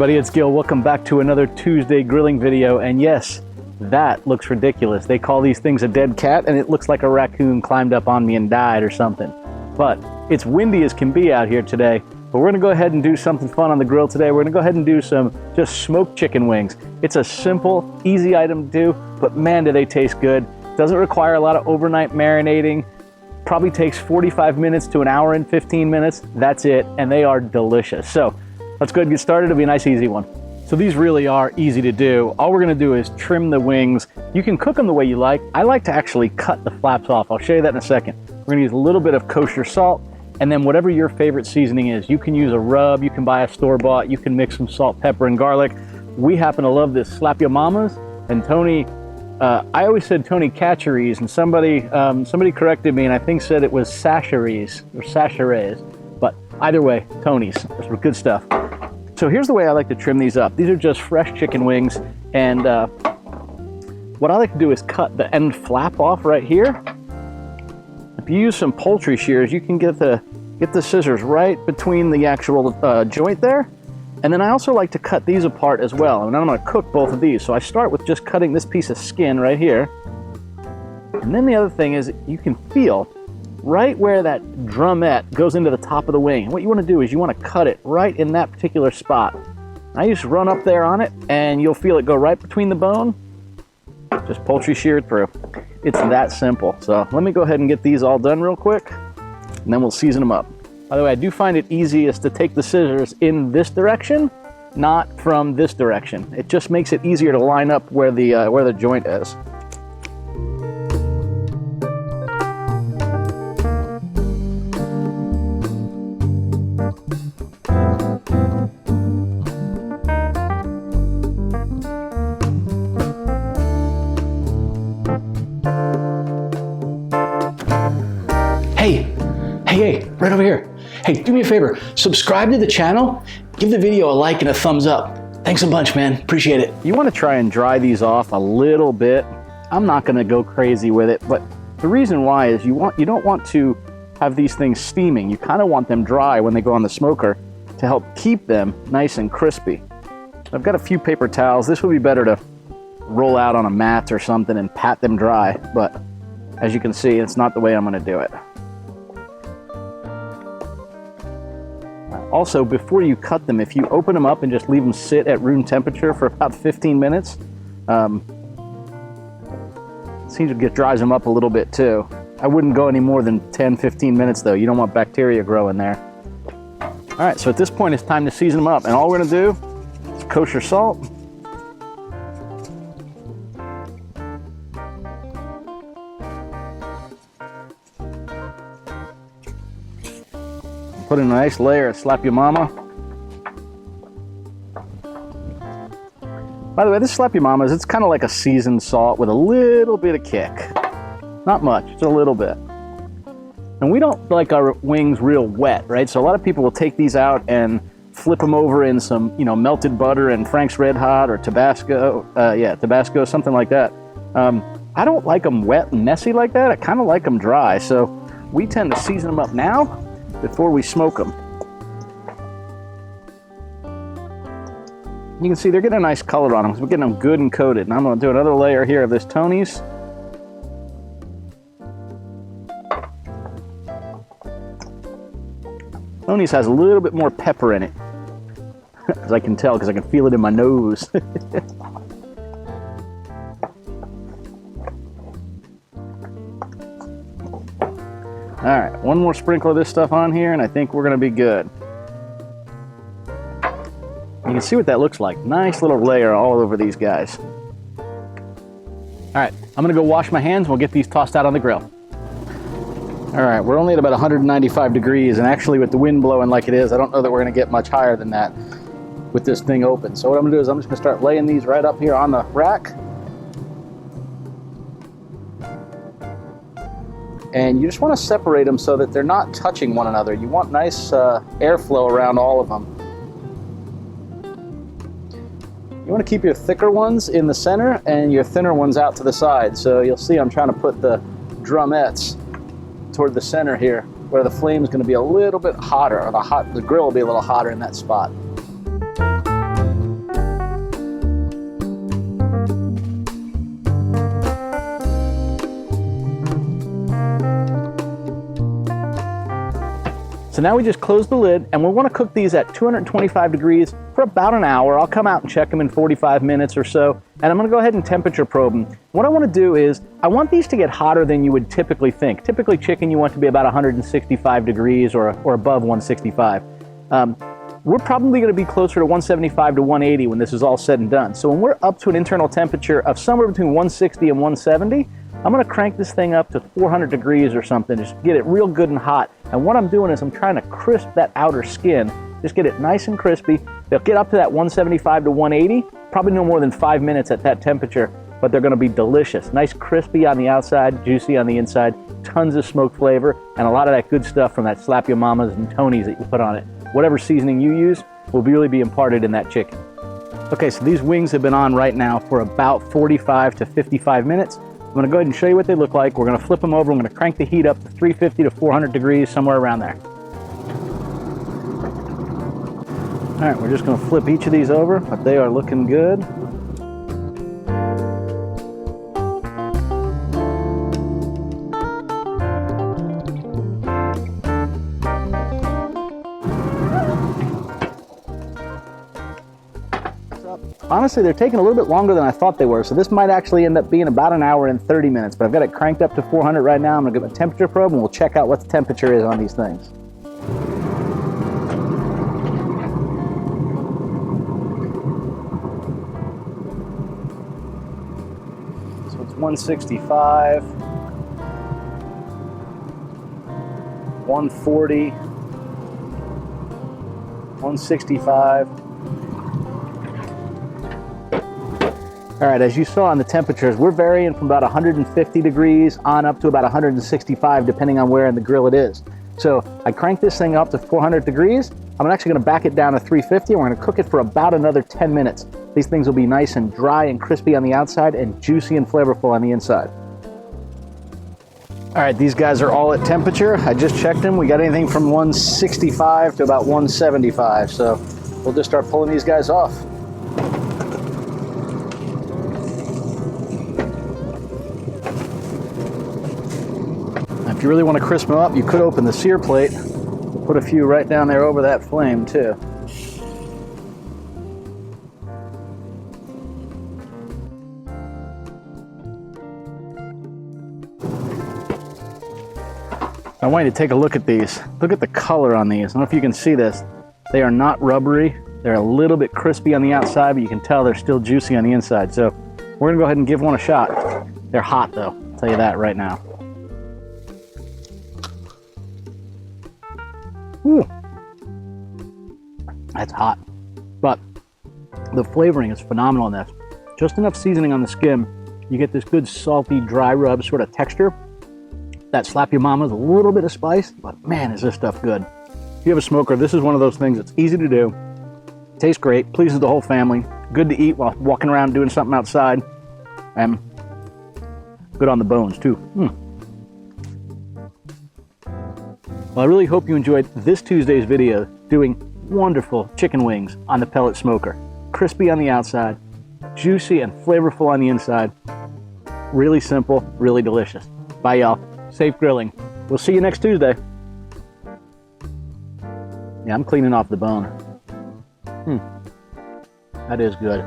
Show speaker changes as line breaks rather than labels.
everybody, it's Gil. Welcome back to another Tuesday grilling video. And yes, that looks ridiculous. They call these things a dead cat, and it looks like a raccoon climbed up on me and died or something. But it's windy as can be out here today. But we're gonna go ahead and do something fun on the grill today. We're gonna go ahead and do some just smoked chicken wings. It's a simple, easy item to do, but man, do they taste good. Doesn't require a lot of overnight marinating. Probably takes 45 minutes to an hour and 15 minutes. That's it, and they are delicious. So let's go ahead and get started. It'll be a nice, easy one. So these really are easy to do. All we're gonna do is trim the wings. You can cook them the way you like. I like to actually cut the flaps off. I'll show you that in a second. We're gonna use a little bit of kosher salt, and then whatever your favorite seasoning is. You can use a rub, you can buy a store-bought, you can mix some salt, pepper, and garlic. We happen to love this Slap Ya Mamas, and Tony, I always said Tony Catcheries, and somebody corrected me and I think said it was Sacheries or Sacheries, but either way, Tony's. Those were good stuff. So here's the way I like to trim these up. These are just fresh chicken wings, and what I like to do is cut the end flap off right here. If you use some poultry shears, you can get the scissors right between the actual joint there. And then I also like to cut these apart as well. And I'm gonna cook both of these. So I start with just cutting this piece of skin right here. And then the other thing is you can feel right where that drumette goes into the top of the wing. And what you wanna do is you wanna cut it right in that particular spot. I just run up there on it and you'll feel it go right between the bone. Just poultry shear it through. It's that simple. So let me go ahead and get these all done real quick, and then we'll season them up. By the way, I do find it easiest to take the scissors in this direction, not from this direction. It just makes it easier to line up where the joint is. Hey, right over here. Hey, do me a favor, subscribe to the channel, give the video a like and a thumbs up. Thanks a bunch, man, appreciate it. You wanna try and dry these off a little bit. I'm not gonna go crazy with it, but the reason why is you don't want to have these things steaming. You kinda want them dry when they go on the smoker to help keep them nice and crispy. I've got a few paper towels. This would be better to roll out on a mat or something and pat them dry, but as you can see, it's not the way I'm gonna do it. Also, before you cut them, if you open them up and just leave them sit at room temperature for about 15 minutes, it seems to dries them up a little bit too. I wouldn't go any more than 10, 15 minutes though. You don't want bacteria growing there. All right, so at this point it's time to season them up, and all we're gonna do is kosher salt. Put in a nice layer of Slap Ya Mama. By the way, this Slap Ya Mama's, it's kind of like a seasoned salt with a little bit of kick. Not much, just a little bit. And we don't like our wings real wet, right? So a lot of people will take these out and flip them over in some, melted butter and Frank's Red Hot or Tabasco, Tabasco, something like that. I don't like them wet and messy like that. I kind of like them dry. So we tend to season them up now before we smoke them. You can see they're getting a nice color on them because we're getting them good and coated. And I'm going to do another layer here of this Tony's. Tony's has a little bit more pepper in it, as I can tell because I can feel it in my nose. All right, one more sprinkle of this stuff on here and I think we're gonna be good. You can see what that looks like. Nice little layer all over these guys. All right, I'm gonna go wash my hands and we'll get these tossed out on the grill. All right, we're only at about 195 degrees, and actually with the wind blowing like it is, I don't know that we're gonna get much higher than that with this thing open. So what I'm gonna do is I'm just gonna start laying these right up here on the rack. And you just want to separate them so that they're not touching one another. You want nice airflow around all of them. You want to keep your thicker ones in the center and your thinner ones out to the side. So you'll see I'm trying to put the drumettes toward the center here, where the flame is going to be a little bit hotter, or the grill will be a little hotter in that spot. So now we just close the lid, and we want to cook these at 225 degrees for about an hour. I'll come out and check them in 45 minutes or so, and I'm going to go ahead and temperature probe them. What I want to do is, I want these to get hotter than you would typically think. Typically chicken you want to be about 165 degrees or above 165. We're probably going to be closer to 175 to 180 when this is all said and done. So when we're up to an internal temperature of somewhere between 160 and 170, I'm going to crank this thing up to 400 degrees or something, just get it real good and hot. And what I'm doing is I'm trying to crisp that outer skin, just get it nice and crispy. They'll get up to that 175 to 180, probably no more than 5 minutes at that temperature, but they're going to be delicious. Nice crispy on the outside, juicy on the inside, tons of smoke flavor, and a lot of that good stuff from that Slap Your Mamas and Tony's that you put on it. Whatever seasoning you use will really be imparted in that chicken. Okay, so these wings have been on right now for about 45 to 55 minutes. I'm going to go ahead and show you what they look like. We're going to flip them over. I'm going to crank the heat up to 350 to 400 degrees, somewhere around there. All right, we're just going to flip each of these over, but they are looking good. Honestly, they're taking a little bit longer than I thought they were, so this might actually end up being about an hour and 30 minutes, but I've got it cranked up to 400 right now. I'm going to give it a temperature probe, and we'll check out what the temperature is on these things. So it's 165, 140, 165. All right, as you saw on the temperatures, we're varying from about 150 degrees on up to about 165, depending on where in the grill it is. So I cranked this thing up to 400 degrees. I'm actually gonna back it down to 350, and we're gonna cook it for about another 10 minutes. These things will be nice and dry and crispy on the outside and juicy and flavorful on the inside. All right, these guys are all at temperature. I just checked them. We got anything from 165 to about 175. So we'll just start pulling these guys off. If you really want to crisp them up, you could open the sear plate. Put a few right down there over that flame too. I want you to take a look at these. Look at the color on these. I don't know if you can see this. They are not rubbery. They're a little bit crispy on the outside, but you can tell they're still juicy on the inside. So we're gonna go ahead and give one a shot. They're hot though, I'll tell you that right now. Ooh, that's hot, but the flavoring is phenomenal in this. Just enough seasoning on the skin. You get this good salty, dry rub sort of texture. That Slap Your Mama's a little bit of spice, but man, is this stuff good. If you have a smoker, this is one of those things that's easy to do, tastes great, pleases the whole family, good to eat while walking around doing something outside, and good on the bones too. Well, I really hope you enjoyed this Tuesday's video doing wonderful chicken wings on the pellet smoker. Crispy on the outside, juicy and flavorful on the inside. Really simple, really delicious. Bye, y'all. Safe grilling. We'll see you next Tuesday. Yeah, I'm cleaning off the bone. That is good.